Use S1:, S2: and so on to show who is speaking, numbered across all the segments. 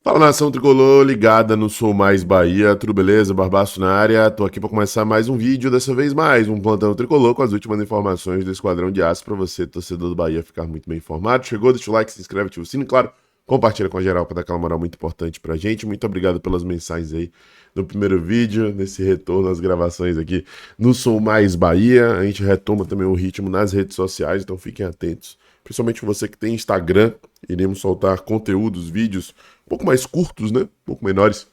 S1: Fala, nação tricolor ligada no Sou Mais Bahia, tudo beleza? Barbaço na área, tô aqui para começar mais um vídeo, dessa vez mais um plantão tricolor com as últimas informações do Esquadrão de Aço para você, torcedor do Bahia, ficar muito bem informado. Chegou, deixa o like, se inscreve, ativa o sino, claro, compartilha com a geral para dar aquela moral muito importante pra gente. Muito obrigado pelas mensagens aí no primeiro vídeo, nesse retorno às gravações aqui no Sou Mais Bahia. A gente retoma também o ritmo nas redes sociais, então fiquem atentos. Principalmente você que tem Instagram, iremos soltar conteúdos, vídeos um pouco mais curtos, né? Um pouco menores,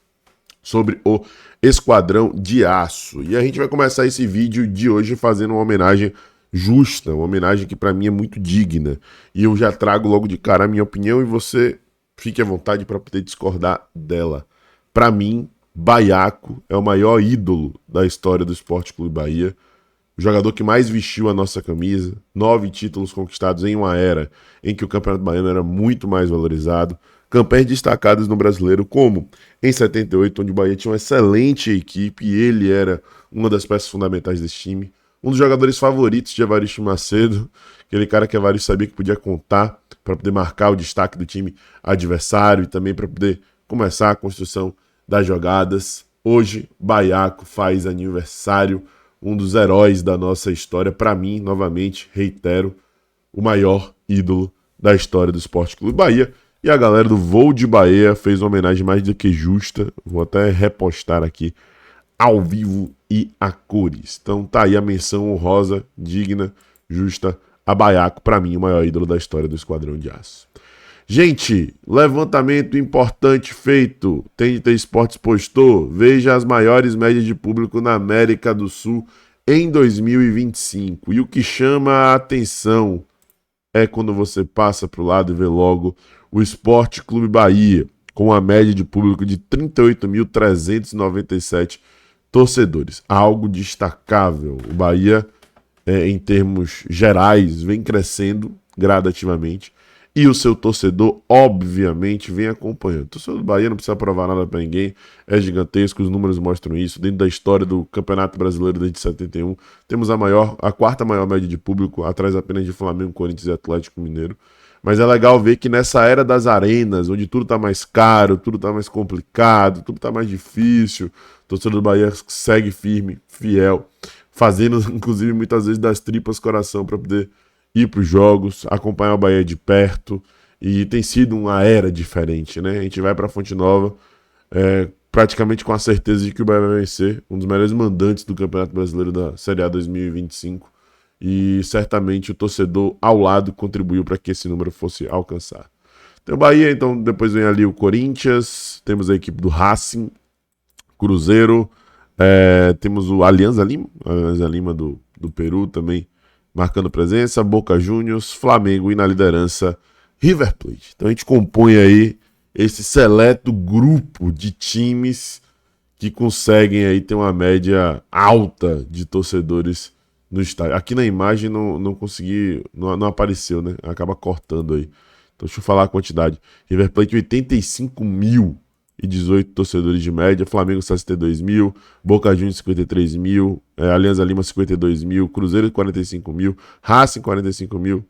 S1: sobre o Esquadrão de Aço. E a gente vai começar esse vídeo de hoje fazendo uma homenagem justa, uma homenagem que para mim é muito digna. E eu já trago logo de cara a minha opinião e você fique à vontade para poder discordar dela. Para mim, Baiaco é o maior ídolo da história do Esporte Clube Bahia. O jogador que mais vestiu a nossa camisa, 9 títulos conquistados em uma era em que o Campeonato Baiano era muito mais valorizado, campanhas destacadas no Brasileiro, como em 78, onde o Bahia tinha uma excelente equipe e ele era uma das peças fundamentais desse time. Um dos jogadores favoritos de Evaristo Macedo, aquele cara que Evaristo sabia que podia contar para poder marcar o destaque do time adversário e também para poder começar a construção das jogadas. Hoje, Baiaco faz aniversário, um dos heróis da nossa história. Para mim, novamente, reitero, o maior ídolo da história do Esporte Clube Bahia. E a galera do Voo de Bahia fez uma homenagem mais do que justa. Vou até repostar aqui ao vivo e a cores. Então tá aí a menção honrosa, digna, justa a Baiaco, para mim, o maior ídolo da história do Esquadrão de Aço. Gente, levantamento importante feito. TNT Esportes postou. Veja as maiores médias de público na América do Sul em 2025. E o que chama a atenção é quando você passa para o lado e vê logo o Esporte Clube Bahia, com a média de público de 38.397 torcedores. Algo destacável. O Bahia, em termos gerais, vem crescendo gradativamente. E o seu torcedor, obviamente, vem acompanhando. O torcedor do Bahia não precisa provar nada para ninguém, é gigantesco, os números mostram isso. Dentro da história do Campeonato Brasileiro desde 71, temos a quarta maior média de público, atrás apenas de Flamengo, Corinthians e Atlético Mineiro. Mas é legal ver que nessa era das arenas, onde tudo tá mais caro, tudo tá mais complicado, tudo tá mais difícil, o torcedor do Bahia segue firme, fiel, fazendo, inclusive, muitas vezes das tripas coração para poder ir para os jogos, acompanhar o Bahia de perto, e tem sido uma era diferente, né? A gente vai para Fonte Nova praticamente com a certeza de que o Bahia vai vencer, um dos melhores mandantes do Campeonato Brasileiro da Série A 2025, e certamente o torcedor ao lado contribuiu para que esse número fosse alcançar. Tem o Bahia, então depois vem ali o Corinthians, temos a equipe do Racing, Cruzeiro, temos o Alianza Lima do Peru também, marcando presença, Boca Juniors, Flamengo e na liderança River Plate. Então a gente compõe aí esse seleto grupo de times que conseguem aí ter uma média alta de torcedores no estádio. Aqui na imagem não consegui, não apareceu, né? Acaba cortando aí. Então deixa eu falar a quantidade. River Plate 85.018 torcedores de média, Flamengo 62 mil, Boca Juniors 53 mil, Alianza Lima 52 mil, Cruzeiro 45 mil, Racing 45 mil,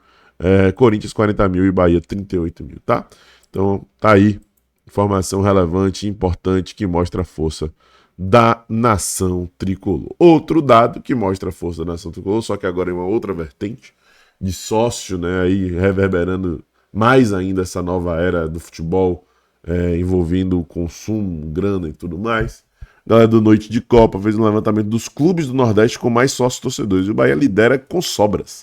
S1: Corinthians 40 mil e Bahia 38 mil, tá? Então tá aí, informação relevante e importante que mostra a força da nação tricolor. Outro dado que mostra a força da nação tricolor, só que agora em uma outra vertente de sócio, né, aí reverberando mais ainda essa nova era do futebol, envolvendo o consumo, grana e tudo mais. A galera do Noite de Copa fez um levantamento dos clubes do Nordeste com mais sócios torcedores. E o Bahia lidera com sobras.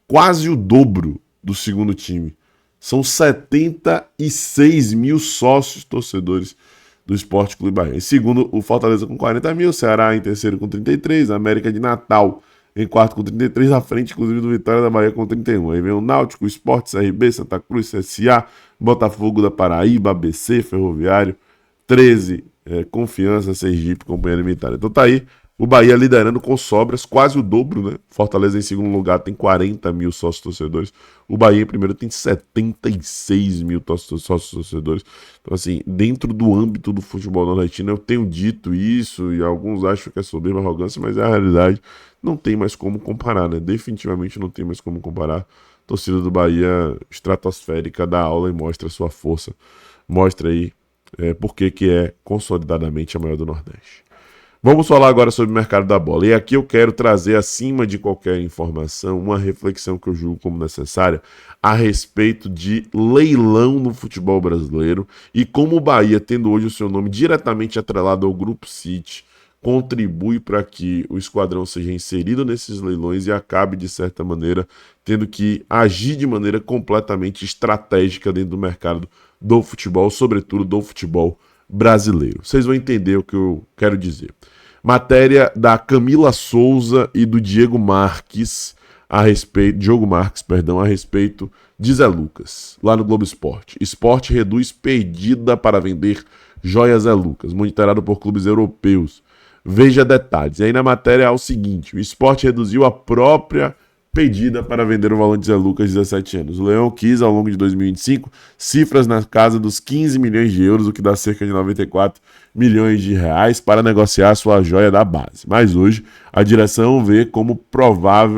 S1: Quase o dobro do segundo time. São 76 mil sócios torcedores do Esporte Clube Bahia. Em segundo, o Fortaleza com 40 mil, Ceará em terceiro com 33, América de Natal em quarto com 33, à frente, inclusive, do Vitória da Bahia com 31. Aí vem o Náutico, o Sport, CRB, Santa Cruz, CSA, Botafogo da Paraíba, ABC, Ferroviário, 13, Confiança, Sergipe, Companhia Limitada. Então tá aí, o Bahia liderando com sobras, quase o dobro, né? Fortaleza em segundo lugar tem 40 mil sócios torcedores. O Bahia em primeiro tem 76 mil sócios torcedores. Então assim, dentro do âmbito do futebol nordestino, eu tenho dito isso e alguns acham que é soberba, arrogância, mas é a realidade. Não tem mais como comparar, né? Definitivamente não tem mais como comparar. A torcida do Bahia estratosférica dá aula e mostra sua força. Mostra aí porque que é consolidadamente a maior do Nordeste. Vamos falar agora sobre o mercado da bola. E aqui eu quero trazer, acima de qualquer informação, uma reflexão que eu julgo como necessária a respeito de leilão no futebol brasileiro e como o Bahia, tendo hoje o seu nome diretamente atrelado ao Grupo City, contribui para que o esquadrão seja inserido nesses leilões e acabe, de certa maneira, tendo que agir de maneira completamente estratégica dentro do mercado do futebol, sobretudo do futebol brasileiro. Vocês vão entender o que eu quero dizer. Matéria da Camila Souza e do Diogo Marques a respeito de Zé Lucas, lá no Globo Esporte. Esporte reduz pedida para vender joias Zé Lucas, monitorado por clubes europeus. Veja detalhes. E aí na matéria há o seguinte: o Esporte reduziu a própria pedida para vender o valor de Zé Lucas, 17 anos. O Leão quis, ao longo de 2025, cifras na casa dos 15 milhões de euros, o que dá cerca de 94 milhões de reais, para negociar sua joia da base. Mas hoje, a direção vê como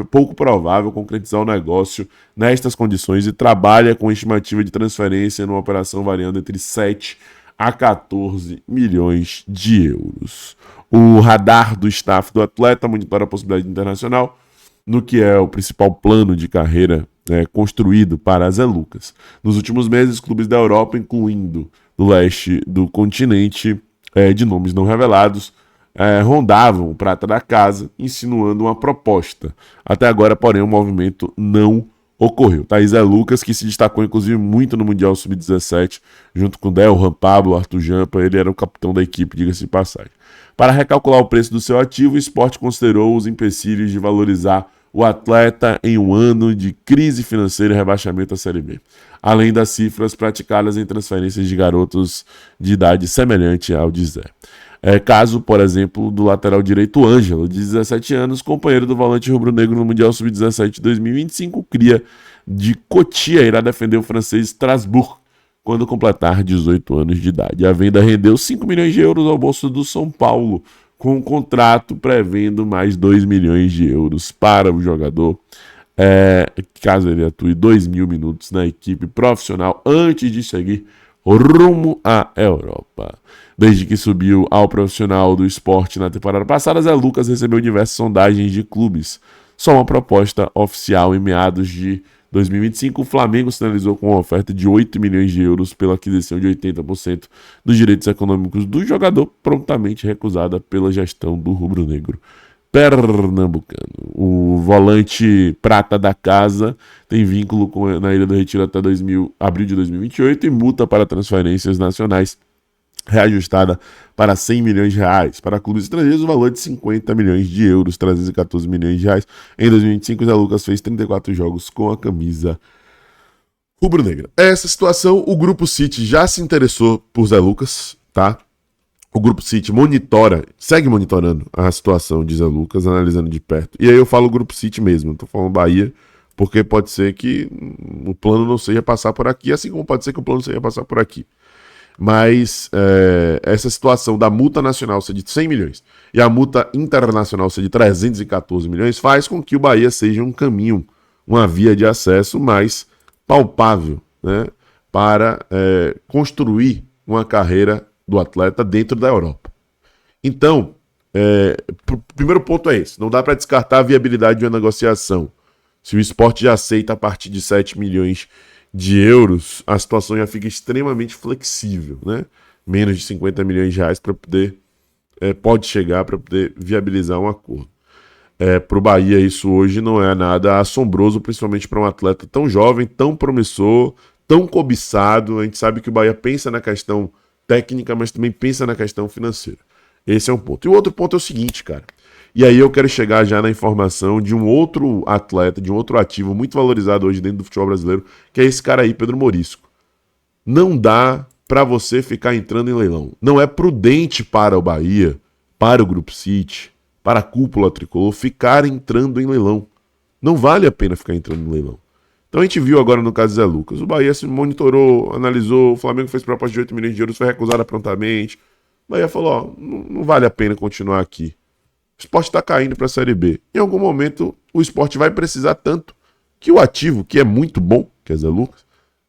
S1: pouco provável concretizar o negócio nestas condições e trabalha com estimativa de transferência numa operação variando entre 7 a 14 milhões de euros. O radar do staff do atleta monitora a possibilidade internacional no que é o principal plano de carreira construído para Zé Lucas. Nos últimos meses, clubes da Europa, incluindo do leste do continente, de nomes não revelados, rondavam o prata da casa, insinuando uma proposta. Até agora, porém, o movimento não ocorreu. Zé Lucas, que se destacou inclusive muito no Mundial Sub-17, junto com Delhan, Pablo, Arthur Jampa, ele era o capitão da equipe, diga-se de passagem. Para recalcular o preço do seu ativo, o esporte considerou os empecilhos de valorizar o atleta em um ano de crise financeira e rebaixamento da Série B, além das cifras praticadas em transferências de garotos de idade semelhante ao de Zé. Caso, por exemplo, do lateral direito Ângelo, de 17 anos, companheiro do volante rubro-negro no Mundial Sub-17 de 2025, cria de Cotia, irá defender o francês Strasbourg quando completar 18 anos de idade. A venda rendeu 5 milhões de euros ao bolso do São Paulo, com um contrato prevendo mais 2 milhões de euros para o jogador, caso ele atue 2.000 minutos na equipe profissional antes de seguir rumo à Europa. Desde que subiu ao profissional do esporte na temporada passada, Zé Lucas recebeu diversas sondagens de clubes. Só uma proposta oficial em meados de 2025, o Flamengo sinalizou com uma oferta de 8 milhões de euros pela aquisição de 80% dos direitos econômicos do jogador, prontamente recusada pela gestão do rubro-negro pernambucano. O volante prata da casa tem vínculo na Ilha do Retiro até abril de 2028 e multa para transferências nacionais reajustada para 100 milhões de reais. Para clubes estrangeiros, o valor é de 50 milhões de euros, 314 milhões de reais. Em 2025, o Zé Lucas fez 34 jogos com a camisa rubro-negra. Essa situação, o Grupo City já se interessou por Zé Lucas, tá? O Grupo City segue monitorando a situação de Zé Lucas, analisando de perto. E aí eu falo Grupo City mesmo, não tô falando Bahia, porque pode ser que o plano não seja passar por aqui, assim como pode ser que o plano seja passar por aqui. Mas essa situação da multa nacional ser de 100 milhões e a multa internacional ser de 314 milhões faz com que o Bahia seja um caminho, uma via de acesso mais palpável, né, para construir uma carreira do atleta dentro da Europa. Então, o primeiro ponto é esse: não dá para descartar a viabilidade de uma negociação. Se o esporte já aceita a partir de 7 milhões de euros, a situação já fica extremamente flexível, né? Menos de 50 milhões de reais para poder pode chegar para poder viabilizar um acordo. Para o Bahia isso hoje não é nada assombroso, principalmente para um atleta tão jovem, tão promissor, tão cobiçado. A gente sabe que o Bahia pensa na questão técnica, mas também pensa na questão financeira. Esse é um ponto. E o outro ponto é o seguinte, cara. E aí eu quero chegar já na informação de um outro atleta, de um outro ativo muito valorizado hoje dentro do futebol brasileiro, que é esse cara aí, Pedro Morisco. Não dá para você ficar entrando em leilão. Não é prudente para o Bahia, para o Grupo City, para a cúpula tricolor, ficar entrando em leilão. Não vale a pena ficar entrando em leilão. Então a gente viu agora no caso de Zé Lucas. O Bahia se monitorou, analisou, o Flamengo fez proposta de 8 milhões de euros, foi recusada prontamente. O Bahia falou, não vale a pena continuar aqui. O esporte está caindo para a Série B. Em algum momento, o esporte vai precisar tanto que o ativo, que é muito bom, que é Zé Lucas,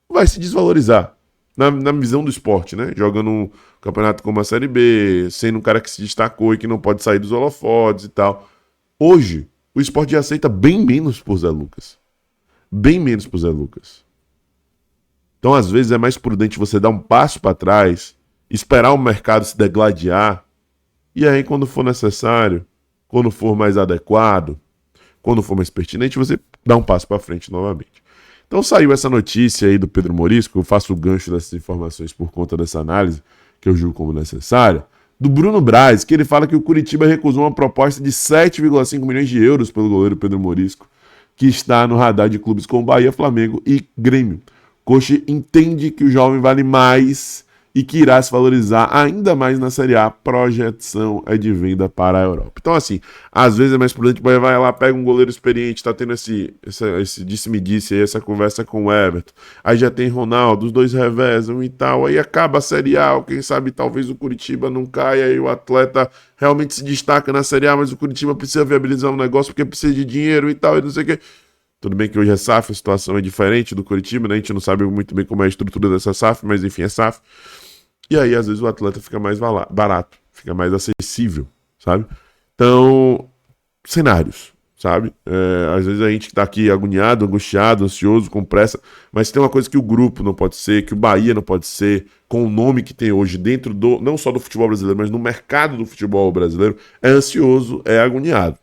S1: vai se desvalorizar. na visão do esporte, né? Jogando um campeonato como a Série B, sendo um cara que se destacou e que não pode sair dos holofotes e tal. Hoje, o esporte já aceita bem menos por Zé Lucas. Bem menos por Zé Lucas. Então, às vezes, é mais prudente você dar um passo para trás, esperar o mercado se degladiar, e aí, quando for necessário, quando for mais adequado, quando for mais pertinente, você dá um passo para frente novamente. Então saiu essa notícia aí do Pedro Morisco, eu faço o gancho dessas informações por conta dessa análise, que eu julgo como necessária, do Bruno Braz, que ele fala que o Curitiba recusou uma proposta de 7,5 milhões de euros pelo goleiro Pedro Morisco, que está no radar de clubes como Bahia, Flamengo e Grêmio. Coxa entende que o jovem vale mais e que irá se valorizar ainda mais na Série A. Projeção é de venda para a Europa. Então, assim, às vezes é mais prudente, vai lá, pega um goleiro experiente, tá tendo esse disse-me-disse aí, essa conversa com o Everton. Aí já tem Ronaldo, os dois revezam e tal, aí acaba a Série A, quem sabe talvez o Curitiba não caia e o atleta realmente se destaca na Série A, mas o Curitiba precisa viabilizar um negócio porque precisa de dinheiro e tal, e não sei o quê. Tudo bem que hoje é SAF, a situação é diferente do Curitiba, né? A gente não sabe muito bem como é a estrutura dessa SAF, mas enfim, é SAF. E aí, às vezes, o atleta fica mais barato, fica mais acessível, sabe? Então, cenários, sabe? Às vezes a gente tá aqui agoniado, angustiado, ansioso, com pressa, mas tem uma coisa que o grupo não pode ser, que o Bahia não pode ser, com o nome que tem hoje dentro do, não só do futebol brasileiro, mas no mercado do futebol brasileiro, é ansioso, é agoniado.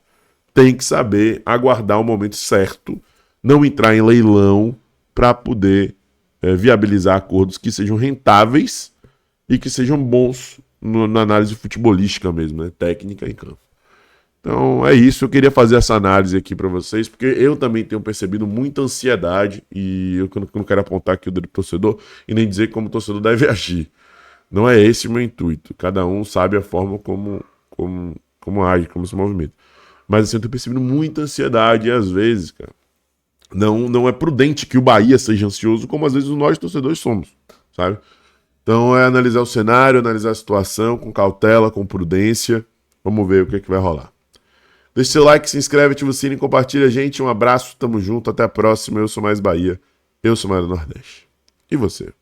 S1: Tem que saber aguardar o momento certo, não entrar em leilão para poder viabilizar acordos que sejam rentáveis e que sejam bons na análise futebolística mesmo, né? Técnica em campo. Então é isso, eu queria fazer essa análise aqui para vocês, porque eu também tenho percebido muita ansiedade e eu não quero apontar aqui o dedo do torcedor e nem dizer como o torcedor deve agir. Não é esse o meu intuito. Cada um sabe a forma como age, como se movimenta. Mas assim, eu tenho percebido muita ansiedade e às vezes, cara, não é prudente que o Bahia seja ansioso, como às vezes nós torcedores somos, sabe? Então é analisar o cenário, analisar a situação com cautela, com prudência. Vamos ver o que vai rolar. Deixe seu like, se inscreve, ativa o sininho, compartilha, gente. Um abraço, tamo junto, até a próxima. Eu sou Mais Bahia, eu sou Mais do Nordeste. E você?